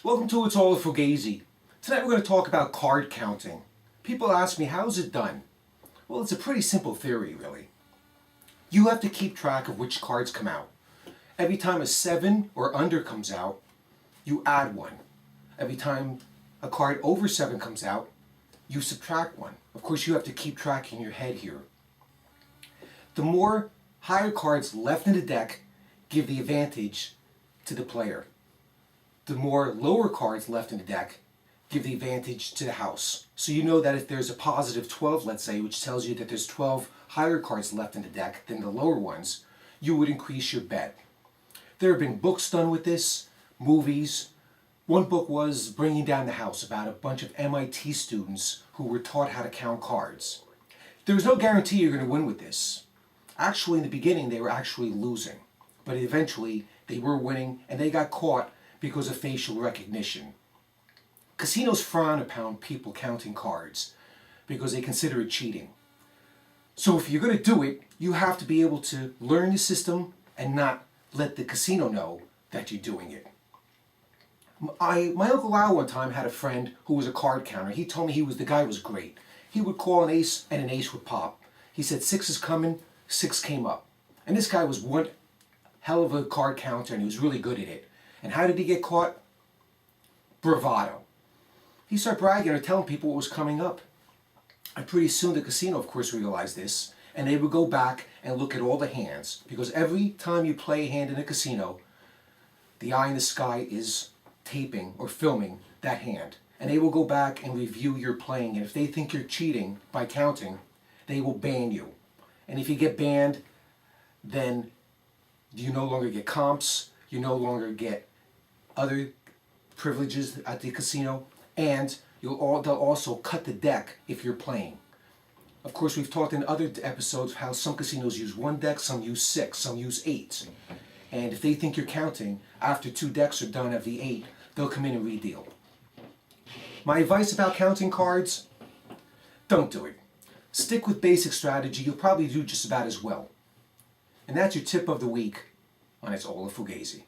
Welcome to It's All Fugazi. Tonight we're going to talk about card counting. People ask me, how's it done? Well, it's a pretty simple theory, really. You have to keep track of which cards come out. Every time a 7 or under comes out, you add 1. Every time a card over 7 comes out, you subtract 1. Of course, you have to keep track in your head here. The more higher cards left in the deck give the advantage to the player. The more lower cards left in the deck give the advantage to the house. So you know that if there's a positive 12, let's say, which tells you that there's 12 higher cards left in the deck than the lower ones, you would increase your bet. There have been books done with this, movies. One book was Bringing Down the House, about a bunch of MIT students who were taught how to count cards. There was no guarantee you're going to win with this. Actually, in the beginning, they were actually losing. But eventually, they were winning, and they got caught because of facial recognition. Casinos frown upon people counting cards because they consider it cheating. So if you're going to do it, you have to be able to learn the system and not let the casino know that you're doing it. My Uncle Al one time had a friend who was a card counter. He told me the guy was great. He would call an ace and an ace would pop. He said 6 is coming, 6 came up. And this guy was one hell of a card counter and he was really good at it. And how did he get caught? Bravado. He started bragging or telling people what was coming up. And pretty soon the casino, of course, realized this. And they would go back and look at all the hands. Because every time you play a hand in a casino, the eye in the sky is taping or filming that hand. And they will go back and review your playing. And if they think you're cheating by counting, they will ban you. And if you get banned, then you no longer get comps. You no longer get other privileges at the casino, and they'll also cut the deck if you're playing. Of course, we've talked in other episodes how some casinos use 1 deck, some use 6, some use 8. And if they think you're counting, after 2 decks are done of the 8, they'll come in and redeal. My advice about counting cards, don't do it. Stick with basic strategy, you'll probably do just about as well. And that's your tip of the week on It's All Fugazi.